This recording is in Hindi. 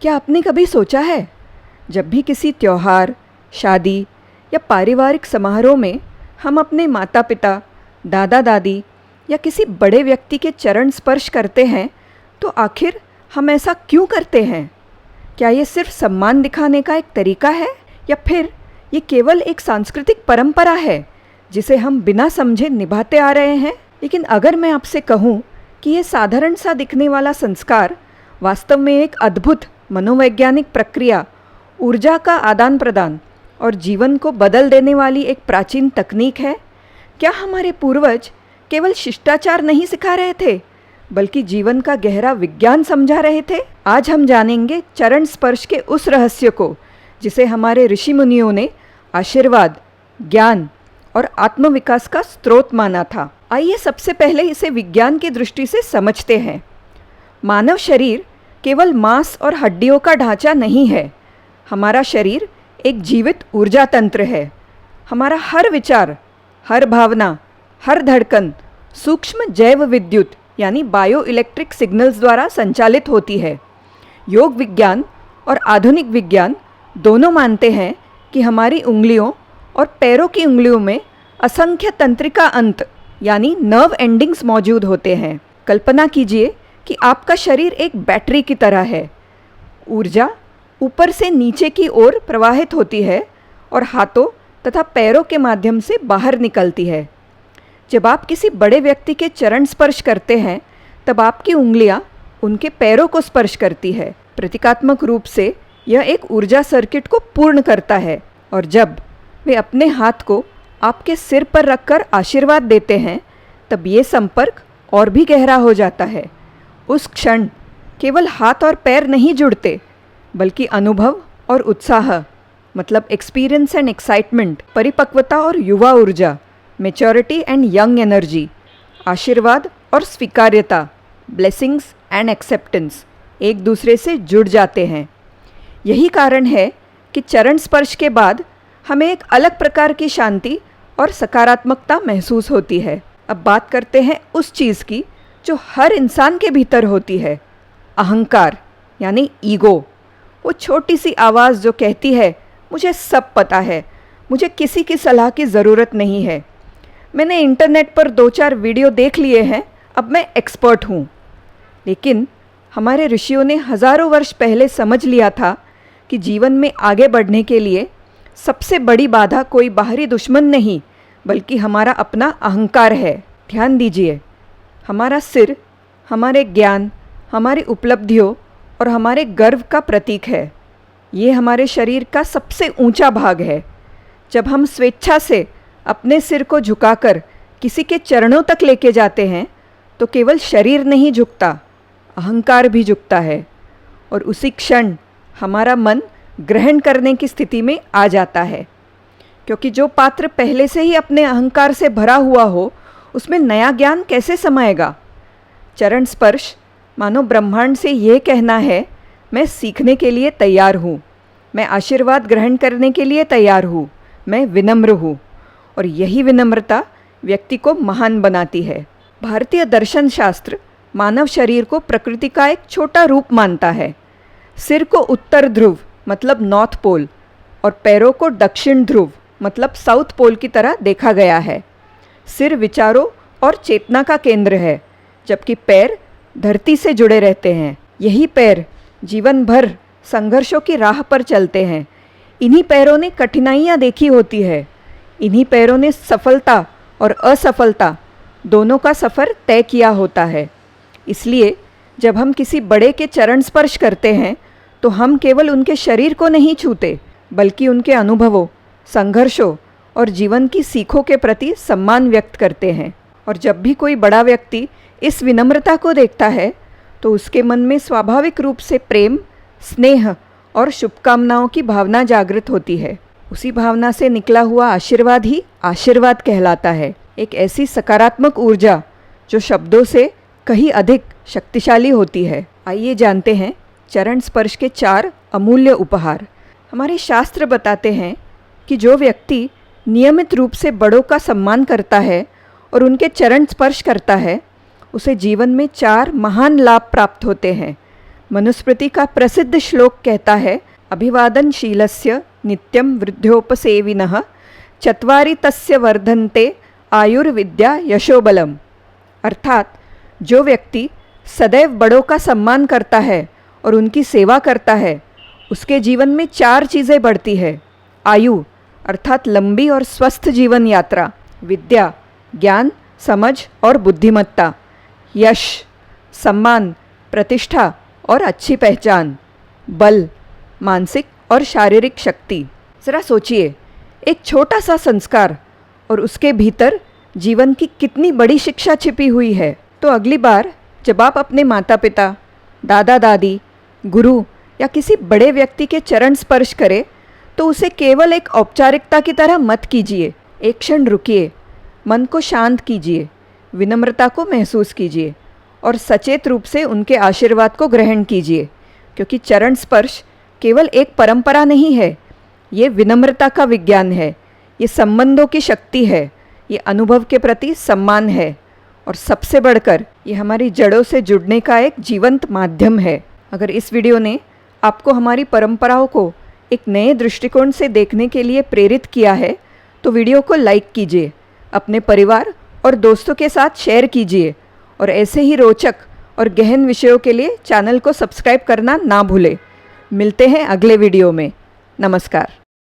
क्या आपने कभी सोचा है, जब भी किसी त्योहार, शादी या पारिवारिक समारोह में हम अपने माता पिता, दादा दादी या किसी बड़े व्यक्ति के चरण स्पर्श करते हैं, तो आखिर हम ऐसा क्यों करते हैं? क्या ये सिर्फ सम्मान दिखाने का एक तरीका है, या फिर ये केवल एक सांस्कृतिक परंपरा है जिसे हम बिना समझे निभाते आ रहे हैं? लेकिन अगर मैं आपसे कहूँ कि ये साधारण सा दिखने वाला संस्कार वास्तव में एक अद्भुत मनोवैज्ञानिक प्रक्रिया, ऊर्जा का आदान प्रदान और जीवन को बदल देने वाली एक प्राचीन तकनीक है। क्या हमारे पूर्वज केवल शिष्टाचार नहीं सिखा रहे थे, बल्कि जीवन का गहरा विज्ञान समझा रहे थे? आज हम जानेंगे चरण स्पर्श के उस रहस्य को जिसे हमारे ऋषि मुनियों ने आशीर्वाद, ज्ञान और आत्मविकास का स्रोत माना था। आइए सबसे पहले इसे विज्ञान की दृष्टि से समझते हैं। मानव शरीर केवल मांस और हड्डियों का ढांचा नहीं है। हमारा शरीर एक जीवित ऊर्जा तंत्र है। हमारा हर विचार, हर भावना, हर धड़कन सूक्ष्म जैव विद्युत यानी बायो इलेक्ट्रिक सिग्नल्स द्वारा संचालित होती है। योग विज्ञान और आधुनिक विज्ञान दोनों मानते हैं कि हमारी उंगलियों और पैरों की उंगलियों में असंख्य तंत्रिका अंत यानी नर्व एंडिंग्स मौजूद होते हैं। कल्पना कीजिए कि आपका शरीर एक बैटरी की तरह है। ऊर्जा ऊपर से नीचे की ओर प्रवाहित होती है और हाथों तथा पैरों के माध्यम से बाहर निकलती है। जब आप किसी बड़े व्यक्ति के चरण स्पर्श करते हैं, तब आपकी उंगलियां उनके पैरों को स्पर्श करती है। प्रतीकात्मक रूप से यह एक ऊर्जा सर्किट को पूर्ण करता है, और जब वे अपने हाथ को आपके सिर पर रखकर आशीर्वाद देते हैं, तब ये संपर्क और भी गहरा हो जाता है। उस क्षण केवल हाथ और पैर नहीं जुड़ते, बल्कि अनुभव और उत्साह मतलब एक्सपीरियंस एंड एक्साइटमेंट, परिपक्वता और युवा ऊर्जा, मैच्योरिटी एंड यंग एनर्जी, आशीर्वाद और स्वीकार्यता, ब्लेसिंग्स एंड एक्सेप्टेंस एक दूसरे से जुड़ जाते हैं। यही कारण है कि चरण स्पर्श के बाद हमें एक अलग प्रकार की शांति और सकारात्मकता महसूस होती है। अब बात करते हैं उस चीज़ की जो हर इंसान के भीतर होती है, अहंकार यानी ईगो। वो छोटी सी आवाज़ जो कहती है, मुझे सब पता है, मुझे किसी की सलाह की ज़रूरत नहीं है, मैंने इंटरनेट पर 2-4 वीडियो देख लिए हैं, अब मैं एक्सपर्ट हूँ। लेकिन हमारे ऋषियों ने हज़ारों वर्ष पहले समझ लिया था कि जीवन में आगे बढ़ने के लिए सबसे बड़ी बाधा कोई बाहरी दुश्मन नहीं, बल्कि हमारा अपना अहंकार है। ध्यान दीजिए, हमारा सिर हमारे ज्ञान, हमारी उपलब्धियों और हमारे गर्व का प्रतीक है। ये हमारे शरीर का सबसे ऊंचा भाग है। जब हम स्वेच्छा से अपने सिर को झुकाकर किसी के चरणों तक लेके जाते हैं, तो केवल शरीर नहीं झुकता, अहंकार भी झुकता है, और उसी क्षण हमारा मन ग्रहण करने की स्थिति में आ जाता है। क्योंकि जो पात्र पहले से ही अपने अहंकार से भरा हुआ हो, उसमें नया ज्ञान कैसे समाएगा? चरण स्पर्श मानो ब्रह्मांड से ये कहना है, मैं सीखने के लिए तैयार हूँ, मैं आशीर्वाद ग्रहण करने के लिए तैयार हूँ, मैं विनम्र हूँ। और यही विनम्रता व्यक्ति को महान बनाती है। भारतीय दर्शन शास्त्र मानव शरीर को प्रकृति का एक छोटा रूप मानता है। सिर को उत्तर ध्रुव मतलब नॉर्थ पोल और पैरों को दक्षिण ध्रुव मतलब साउथ पोल की तरह देखा गया है। सिर विचारों और चेतना का केंद्र है, जबकि पैर धरती से जुड़े रहते हैं। यही पैर जीवन भर संघर्षों की राह पर चलते हैं। इन्हीं पैरों ने कठिनाइयाँ देखी होती है। इन्हीं पैरों ने सफलता और असफलता दोनों का सफ़र तय किया होता है। इसलिए जब हम किसी बड़े के चरण स्पर्श करते हैं, तो हम केवल उनके शरीर को नहीं छूते, बल्कि उनके अनुभवों, संघर्षों और जीवन की सीखों के प्रति सम्मान व्यक्त करते हैं। और जब भी कोई बड़ा व्यक्ति इस विनम्रता को देखता है, तो उसके मन में स्वाभाविक रूप से प्रेम, स्नेह और शुभकामनाओं की भावना जागृत होती है। उसी भावना से निकला हुआ आशीर्वाद ही आशीर्वाद कहलाता है। एक ऐसी सकारात्मक ऊर्जा जो शब्दों से कहीं अधिक शक्तिशाली होती है। आइए जानते हैं चरण स्पर्श के 4 अमूल्य उपहार। हमारे शास्त्र बताते हैं कि जो व्यक्ति नियमित रूप से बड़ों का सम्मान करता है और उनके चरण स्पर्श करता है, उसे जीवन में 4 महान लाभ प्राप्त होते हैं। मनुस्मृति का प्रसिद्ध श्लोक कहता है, अभिवादनशीलस्य नित्यं वृद्धोपसेविनः चत्वारि तस्य वर्धन्ते आयुर्विद्या यशोबलम। अर्थात जो व्यक्ति सदैव बड़ों का सम्मान करता है और उनकी सेवा करता है, उसके जीवन में 4 चीज़ें बढ़ती है। आयु अर्थात लंबी और स्वस्थ जीवन यात्रा, विद्या ज्ञान समझ और बुद्धिमत्ता, यश सम्मान प्रतिष्ठा और अच्छी पहचान, बल मानसिक और शारीरिक शक्ति। ज़रा सोचिए, एक छोटा सा संस्कार और उसके भीतर जीवन की कितनी बड़ी शिक्षा छिपी हुई है। तो अगली बार जब आप अपने माता पिता, दादा दादी, गुरु या किसी बड़े व्यक्ति के चरण स्पर्श करें तो उसे केवल एक औपचारिकता की तरह मत कीजिए। एक क्षण रुकिए, मन को शांत कीजिए, विनम्रता को महसूस कीजिए और सचेत रूप से उनके आशीर्वाद को ग्रहण कीजिए, क्योंकि चरण स्पर्श केवल एक परंपरा नहीं है, ये विनम्रता का विज्ञान है, ये संबंधों की शक्ति है, ये अनुभव के प्रति सम्मान है और सबसे बढ़कर ये हमारी जड़ों से जुड़ने का एक जीवंत माध्यम है। अगर इस वीडियो ने आपको हमारी परंपराओं को एक नए दृष्टिकोण से देखने के लिए प्रेरित किया है तो वीडियो को लाइक कीजिए, अपने परिवार और दोस्तों के साथ शेयर कीजिए और ऐसे ही रोचक और गहन विषयों के लिए चैनल को सब्सक्राइब करना ना भूलें। मिलते हैं अगले वीडियो में। नमस्कार।